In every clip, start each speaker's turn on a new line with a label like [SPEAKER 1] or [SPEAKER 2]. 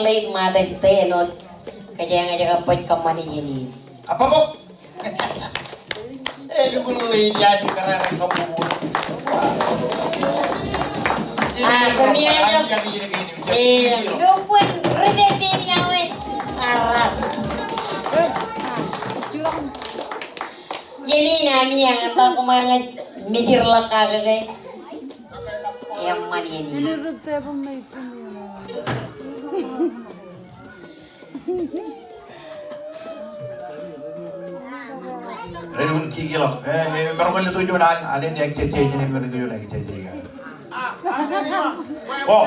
[SPEAKER 1] Late Mother's Day, no? Kaya nga yung kapag kamani yun.
[SPEAKER 2] Apa po? Nung late yan, yung kararang kapulo.
[SPEAKER 1] Kumina nga yung... Lupun, redete niya ko eh. Arap. Jadi nami yang atau kumangan mikir lah kagak kayak yang mana ini?
[SPEAKER 2] Renun kikil loh. Baru kali tujuh dan ada yang cece ini baru tujuh lagi cece kan. Wah.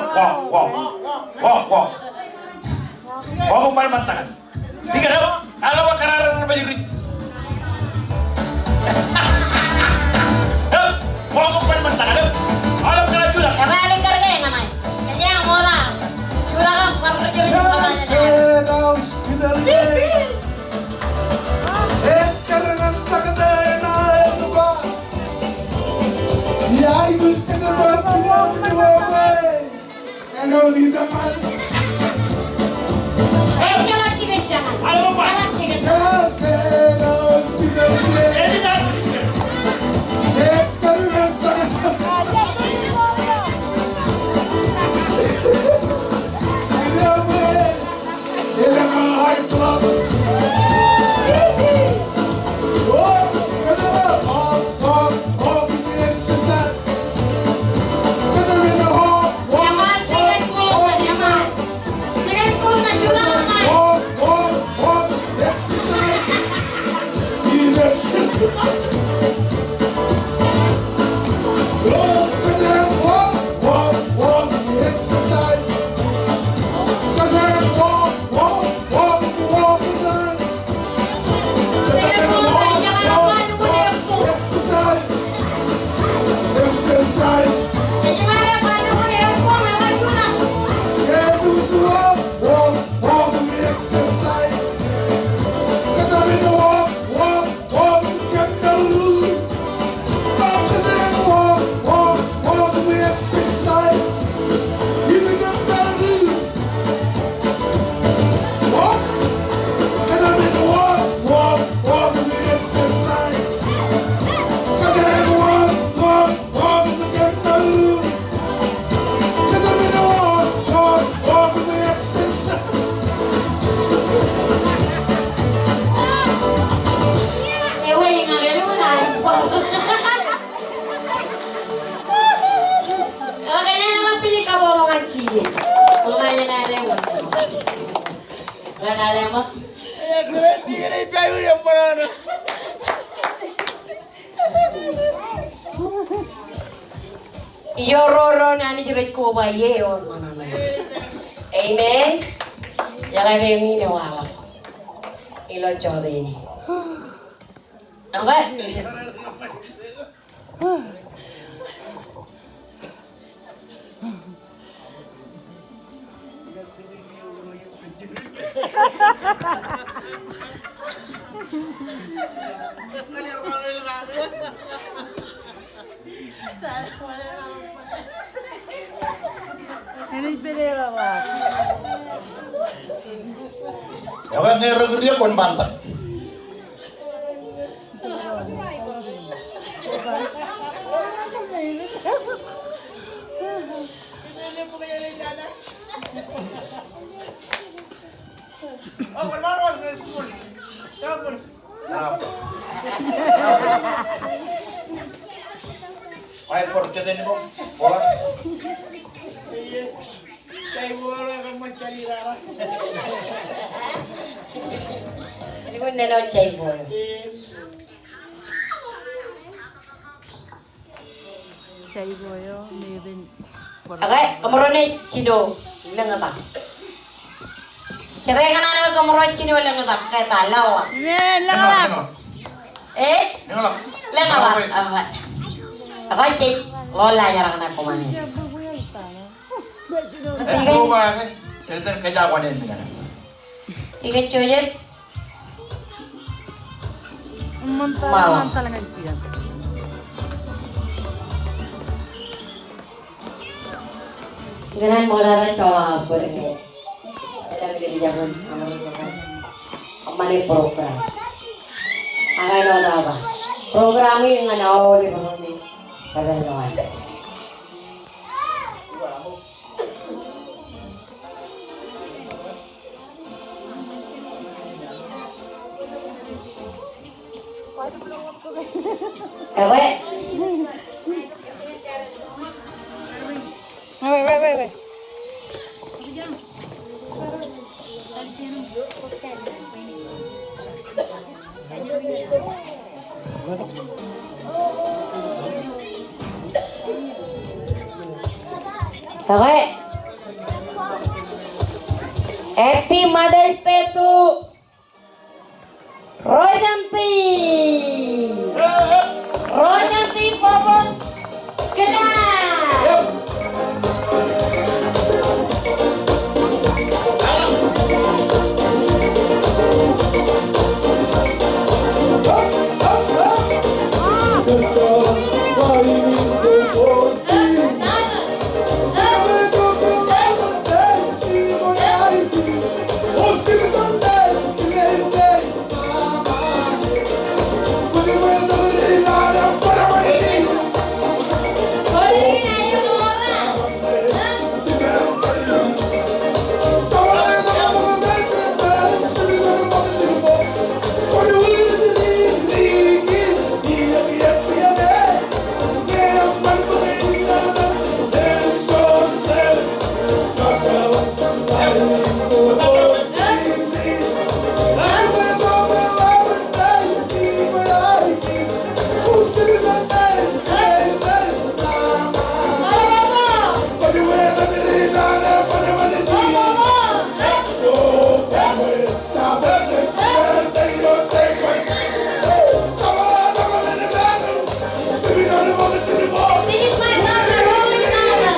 [SPEAKER 2] Oh, kembali mantangan. Tiga dong. Kalau kararan baju green. Mau kembali mantangan dong. Kalau kararan juga.
[SPEAKER 1] Ya balik kerja yang namanya. Kerja yang moral. Jualan kan kerja yang moral.
[SPEAKER 3] Ya, ibu sekedar berpulang kalau tidak mal.
[SPEAKER 1] Jangan cikgu jangan. Jangan cikgu.
[SPEAKER 3] Exercise.
[SPEAKER 1] Gimana kalau mau dihukum makan juga?
[SPEAKER 3] Yes, walk, exercise. Kata bina walk, get the loot. Walk, exercise. You get the loot. Walk, kata bina walk, exercise. Kata bina walk, get the loot. Kata bina walk, exercise.
[SPEAKER 1] Yang ngapain lu naik? Kayaknya lang pilih kamu omongan sih. Omongannya nade mo. Wala mo.
[SPEAKER 3] Hindi ka na ipego yung parano.
[SPEAKER 1] Yororo nani jirat ko ba ye or manana. Amen. Jangan ini wala. Ilo jodoh ini. Okay.
[SPEAKER 4] Ini beda lah.
[SPEAKER 2] Ya kan ngerer dia kon bantan. Kenapa? Ay, ¿por qué tenemos bola?
[SPEAKER 3] Kayak bola akan mencari darah.
[SPEAKER 1] Ini pun neno cai boy.
[SPEAKER 4] Cai boyo, maybe.
[SPEAKER 1] Okay, kamarone cido lengatak. Cerai kan anak kamarone cido lengatak kayak talau.
[SPEAKER 4] Lang.
[SPEAKER 2] Nengolak.
[SPEAKER 1] Lengatak. Ako cai lola jarang nak pemain.
[SPEAKER 2] Rumah kan? Cerita kejawan ini kan?
[SPEAKER 1] Tiga cuci. Malam.
[SPEAKER 4] Mantalangan siya.
[SPEAKER 1] Ganun mo na coba berni. kerjakan amane program. Ano daw ba? Programming nga nauli pa kami. Karanawan. Ewe.
[SPEAKER 4] Wait.
[SPEAKER 1] Okay. Happy Mother's Day to Rosanti. Rosanti Popot Kelas. This is my mother, Rolling Mother.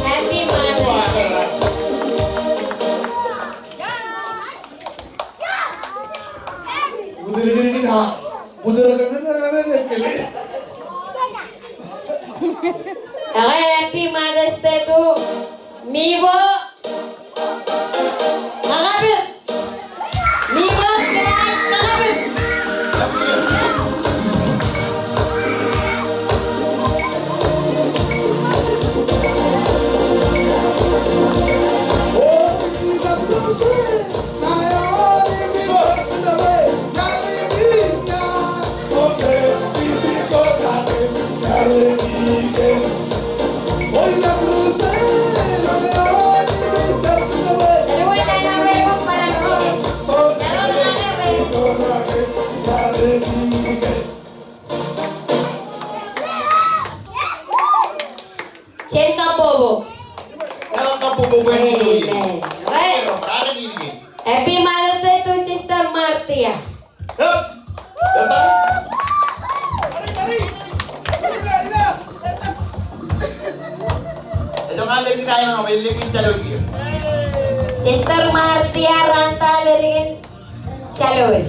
[SPEAKER 1] Happy Mother's Day. Okay, Happy Mother's Day to Mibo. Nakabir. Mibo, kelas nakabir. Dalawa na namin yung parang dalawa na namin. Chen Kapobo. Amen. Okay. Happy Mother's Day to Sister Martia. Sister Martia Rantal rin Salos.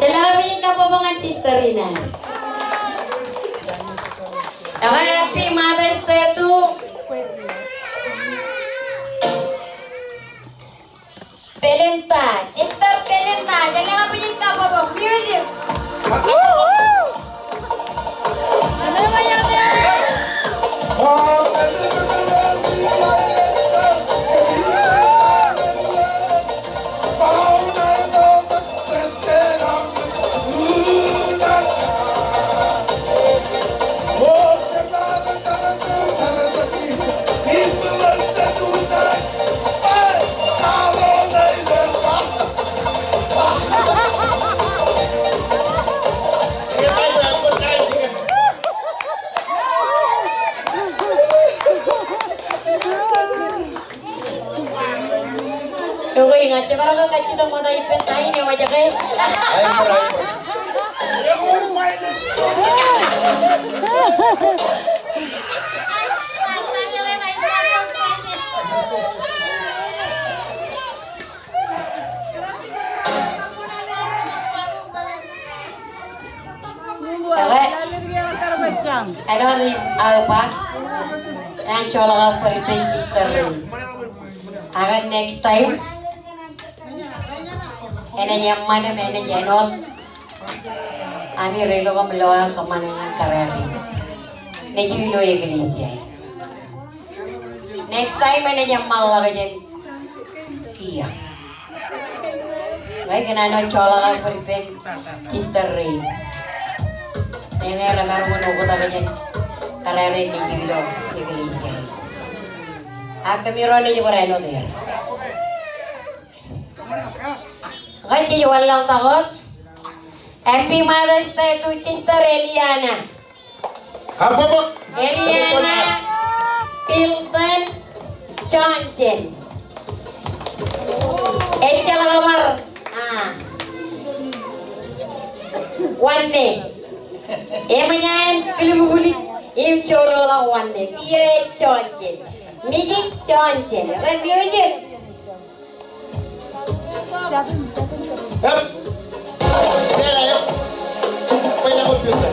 [SPEAKER 1] Salamat yung kapabangan Sister Rina. Okay, Happy Mother's Day to Pelenta. Sister Pelenta. Salamat yung kapabang music.
[SPEAKER 4] Ano naman yan?
[SPEAKER 1] Tuh ingat coba orang kacau tong mata ipet naik nih wajah kayak. Ano apa? Yang colok peripencis terus. Akan next time. Enaknya mana mana jenol. Ami relo ka meloa kemanangan karari. Nejulo iglesia. Next time enaknya malah kajen. Iya. Baik kenano colok peripencis terus. Ini ramai menunggu tapi jen karyawan di judo iglesia. Aku miro ni juga reno dia. Kan jual lang tahun. Happy Mother's Day to Sister Eliana.
[SPEAKER 2] Apa pak?
[SPEAKER 1] Eliana Pilton Johnson. Echal kamar. One day. Emanyan filibuli im cholo la one day. Pierre Johnson. Music Johnson. Apa music?
[SPEAKER 2] Hep. Kaya yuk. Pwede mo pisa.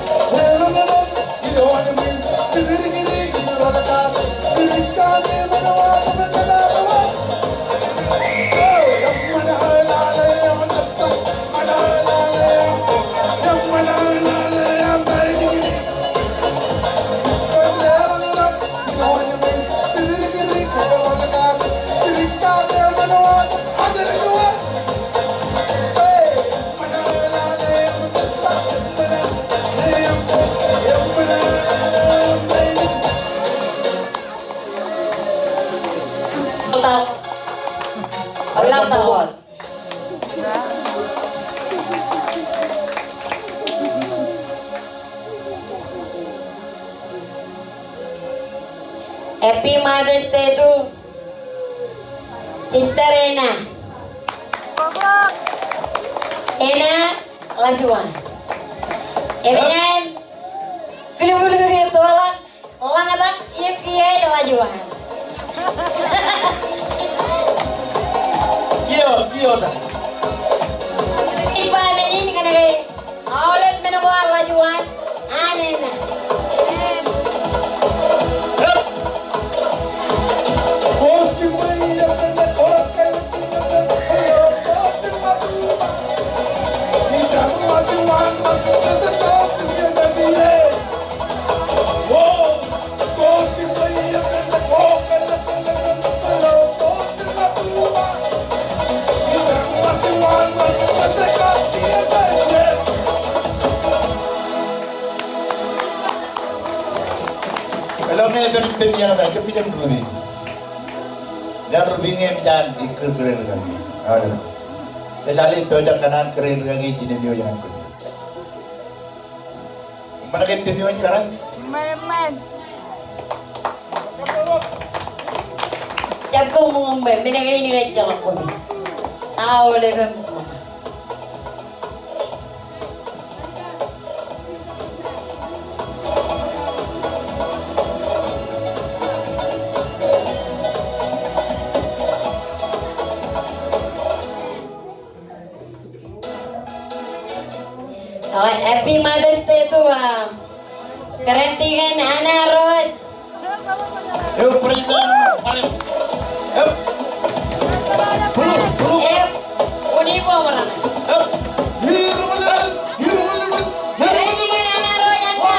[SPEAKER 1] Ulang tahun. Happy Mother's Day to Sister Ena. Ena Lasuan. Ebian bulu-bulu itu lang atak iya Lasuan.
[SPEAKER 2] Iyo dah.
[SPEAKER 1] Ipa menin kana kay aulet menabo Lasuan. Anena.
[SPEAKER 2] Kalau ni ada pembicara mereka pinjam rubi. Dan rubi ni macam ikut keren lagi. Ada. Belali peda kanan keren lagi jenis dia yang kau. Mana kita pembicara sekarang?
[SPEAKER 4] Man.
[SPEAKER 1] Jab ko mumbai binigay ni Rachel ako ni. Awale ba? Happy Mother's Day to Karantingan Ana Rose.
[SPEAKER 2] Yuk perintah. Yuk. Peluk.
[SPEAKER 1] Unipo marana.
[SPEAKER 2] Yuk.
[SPEAKER 1] Karantingan Ana Rose yang ka.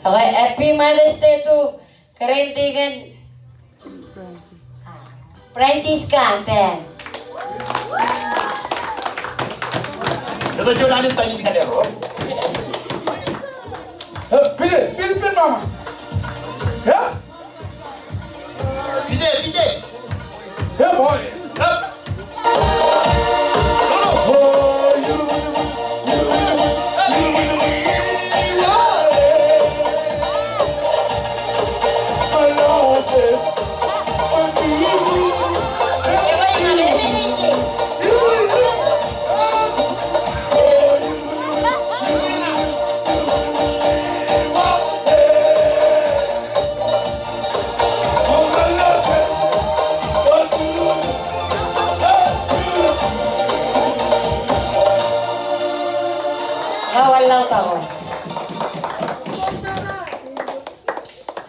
[SPEAKER 1] Okay, Happy Mother's Day to Karintigan Francisca Ben.
[SPEAKER 2] Ito yung nanin tayo ni Kadero.
[SPEAKER 3] Pin mama. Yeah?
[SPEAKER 2] DJ, DJ.
[SPEAKER 3] Yeah, boy.
[SPEAKER 2] Up.
[SPEAKER 3] Oh, you
[SPEAKER 1] Walang tawa.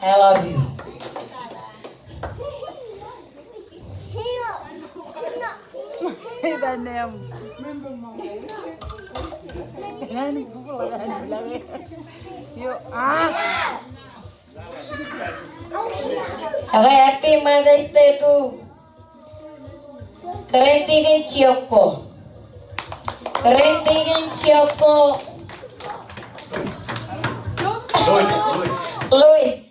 [SPEAKER 1] I love you.
[SPEAKER 4] Dan yang yan bukan lagi. Yuk
[SPEAKER 1] Okay, Happy Mother's Day to Karintigan Chiyoko. Karintigan Chiyoko. Luis.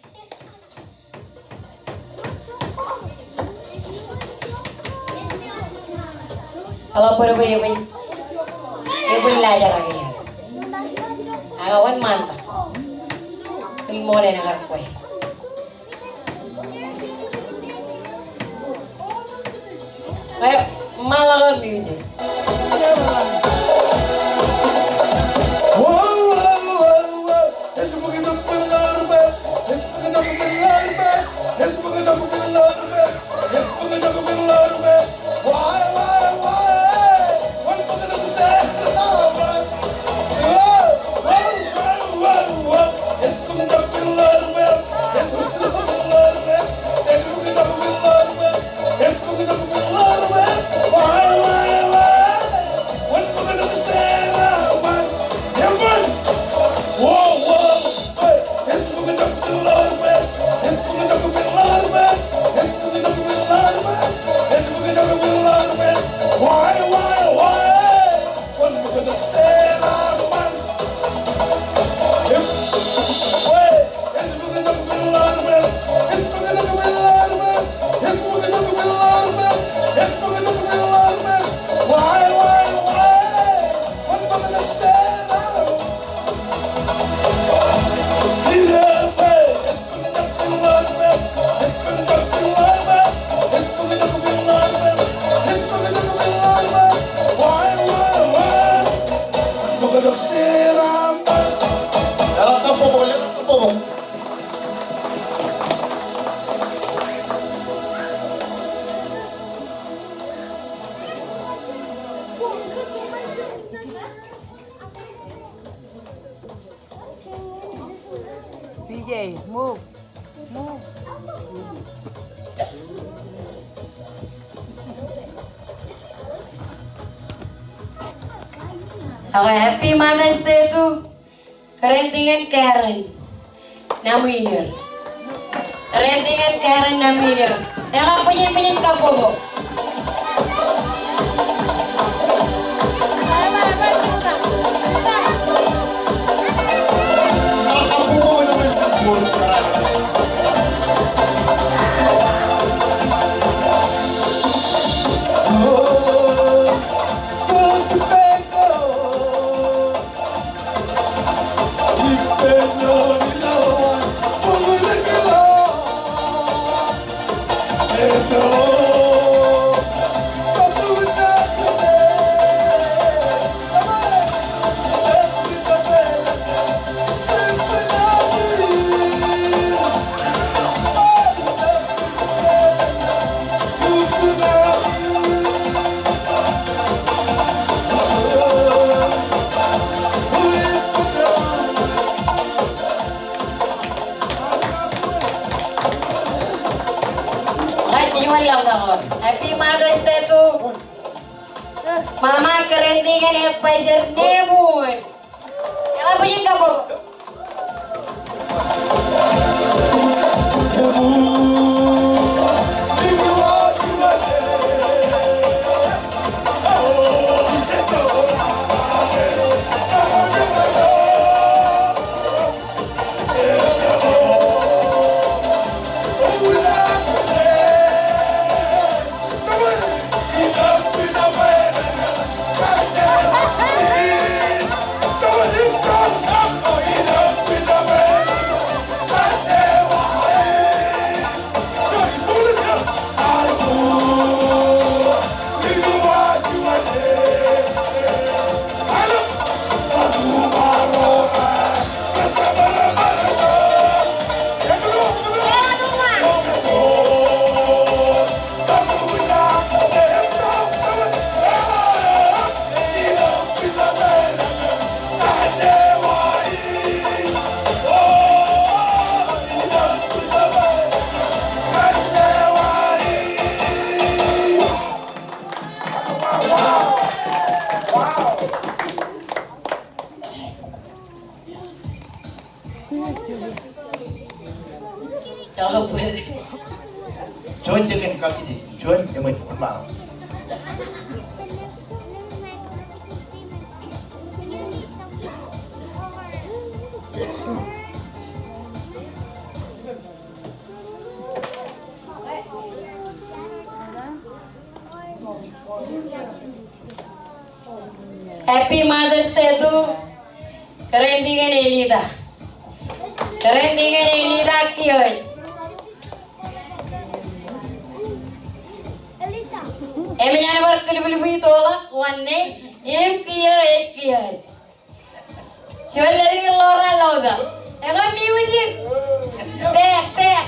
[SPEAKER 1] Kalau pura ba yung lajar lagi ya. Agawan mantap. Ilmo na nakarpoy. Ayo, malah music.
[SPEAKER 4] PJ, move.
[SPEAKER 1] Okay, Happy Mother's Day to Karintigan Karen Namir. Karintigan Karen Namir. Yang punya kapo. Happy Mother's Day to Mama Karintigan Advisor Nemon. Yang punya kapo. Kalau boleh.
[SPEAKER 2] Join dengan kaki di, join dengan mau.
[SPEAKER 1] Happy Mother's Day to kerendingan Elida. Kerendingan Elida kioi. Emang baru kali-kali tolak wanne kioi. Siapa lagi lora loga? Emang music. Tek.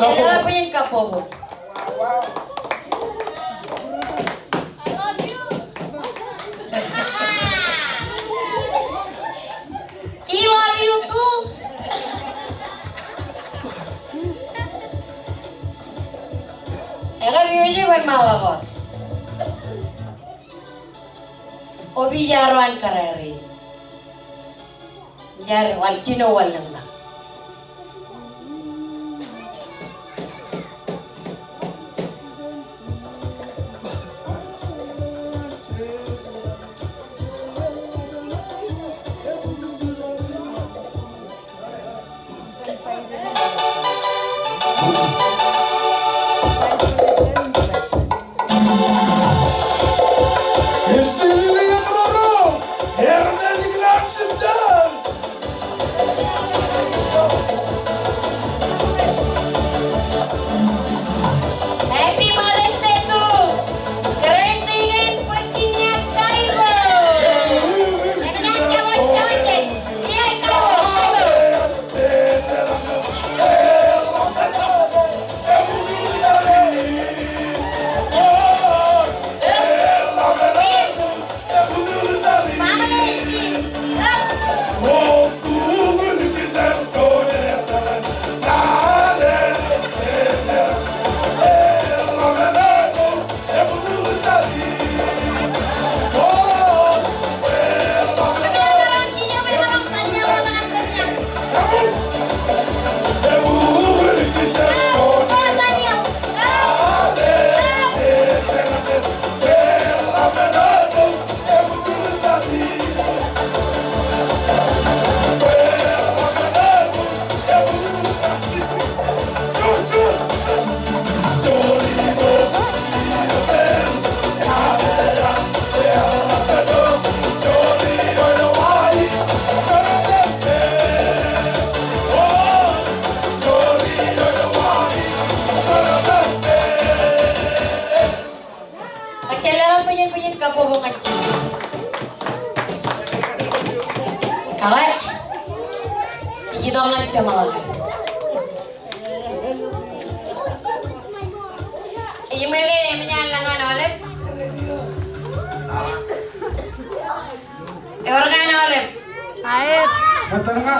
[SPEAKER 1] Ela punya kapobo. I love you too. Ela music kan malah kok. Obi jaruan kareri. Jar wal cino wal nang. Kakak, iki dong aja malah. Iki milih menyalangan oleh. Orang oleh.
[SPEAKER 4] Ait.
[SPEAKER 3] Betul nggak?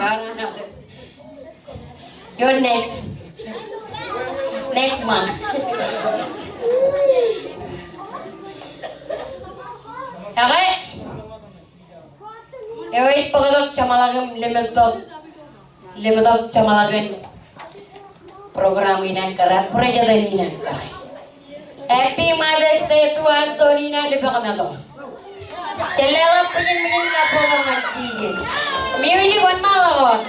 [SPEAKER 1] You're next. Next month. Okay? Ewe pagdok chamalagam limedok chamalagan program inan kara prajadan inan kara. Happy Mother's Day to Antonina Liberato. Chelala pinin kapo mga cheeses. Music one malawa.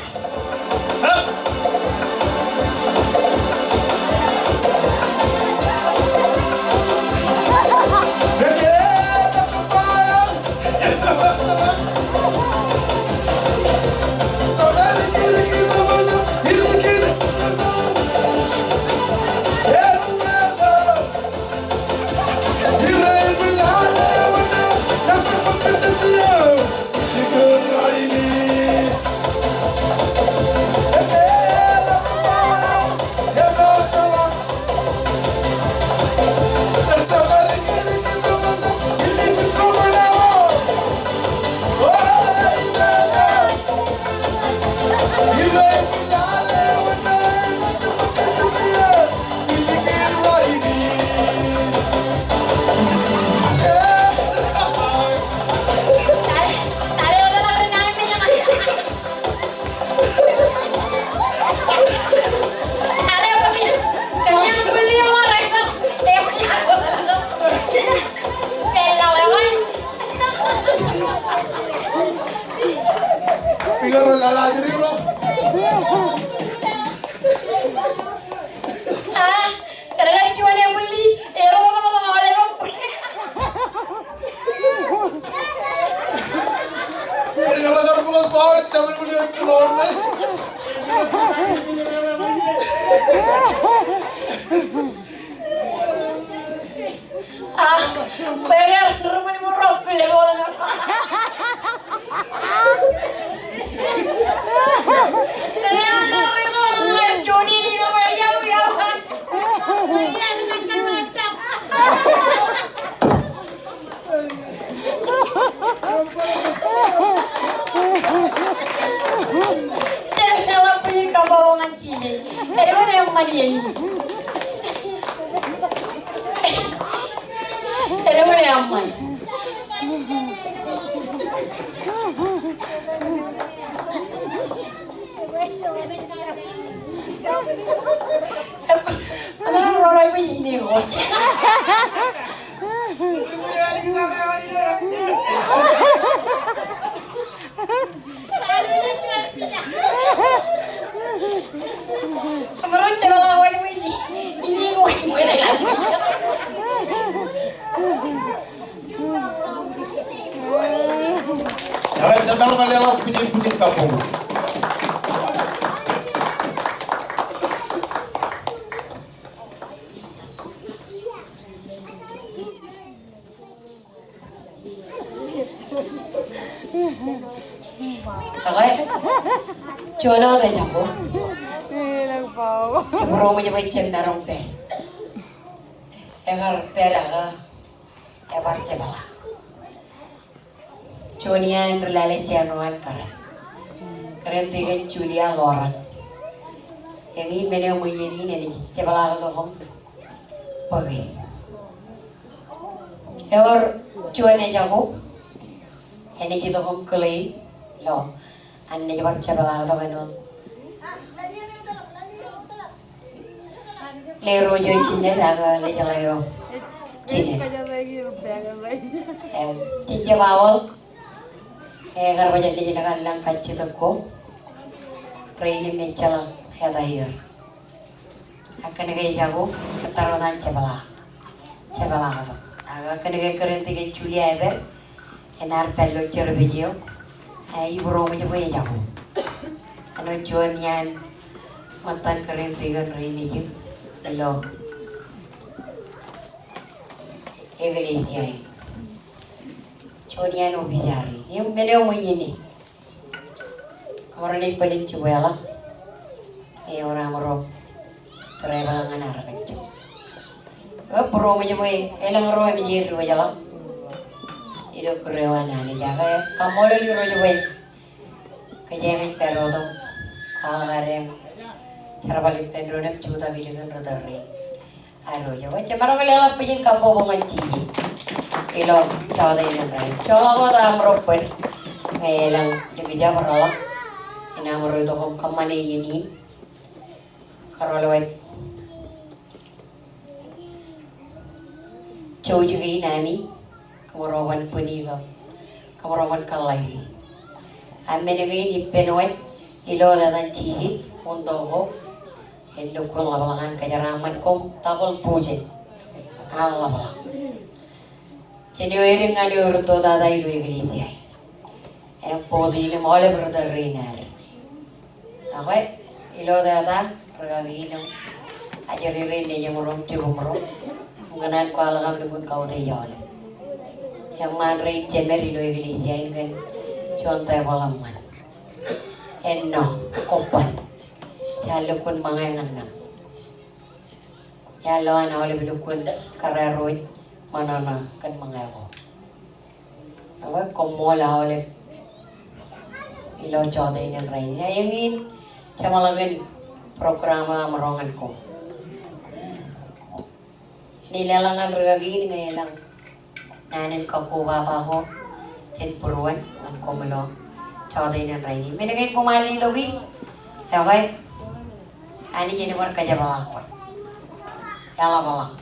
[SPEAKER 3] Tinggal lala diri lo.
[SPEAKER 1] Ah, karena cuma yang beli, lo mau oleh kok.
[SPEAKER 3] Tinggal agar bukan kawat tapi beli telur nih.
[SPEAKER 1] Ah, bayar rumah murah beli orang. Ternyata itu Joni di rumah jauh ya. Jangan punya kabawangan cili. Mana yang mani ini? Mana yang mani? Ano orang begini kok? Kemarin coba lawan ini gue kan.
[SPEAKER 2] Jangan kalian punya kampung.
[SPEAKER 1] Okay? Cuma apa aja ko?
[SPEAKER 4] Nagpaw.
[SPEAKER 1] Cuma mo niya may cem na rong te. Egar pera ka. Egar cebala. Chonian relale cianuan karen. Karen tiga Julia Loran. Yang ini mana mau ini nih cebala ka tokom. Pagi. Egar cuan aja ko. Ini kita kom kelai. Lo. Anne jabar cebala ka tokom. Lero jo cine raga le jalayo. Cine. Cinca bawal. Garba jadi nak lang kacit aku. Prailim mencela heda hier. Akan negeri jago ketaruhan cebala. Cebala kaso. Akan negeri kerenti ke Julia eber. Enar pello cero video. Ibu romo je boleh jago. Anu juan yan mantan kerenti kan rini je. Hello. Iglesia ini. Chonian obisari. Ini mana yang ini? Orang ni paling cuba lah. Orang mero. Terebalangan arah kecil. Perlu macam ni. Elang roh ni jiru aja lah. Itu kerewana ni jaga. Kamu lagi roh je boy. Kajian teror tu. Kalau karem. Cara balik pendronek juta bilion rodari. Aduh, ya, macam mana kalau lah pijin kapo mengaji. Ilo, cawat ini rai. Cawat aku tak meroper. Elang dikejar berala. Ini amro itu kemana ini? Kalau lewat. Jauh juga ini kemurawan puniga, kemurawan kalai. Amen ini penuai. Ilo datang cici untuk Hello kung labalangan kajaraman kong takol pujen. Allah balang. Jadi orang ada orang tua tata itu iglesia. Yang podi ini mulai berderinar. Apa? Ilo tata pergawin yang ajar ini yang merom cukup merom. Mengenai kualangan dukun kau tejauh. Yang mandarin cemer ilo iglesia ini kan contoh balaman. Eno kopan. Jalo kun mga nganak. Jalo ana oleh bilukun kararoy manana kan mga ko. Awa komola oleh ilo jodoh ini rain. Ya ingin camalagin programa merongan ko. Nilalangan regagi ni ngayon nanin ko bapa ko jen puruan man komelo jodoh ini rain. Menengin kumali dobi. Ya okay? Ani jadi kerja balak, ya lah balak.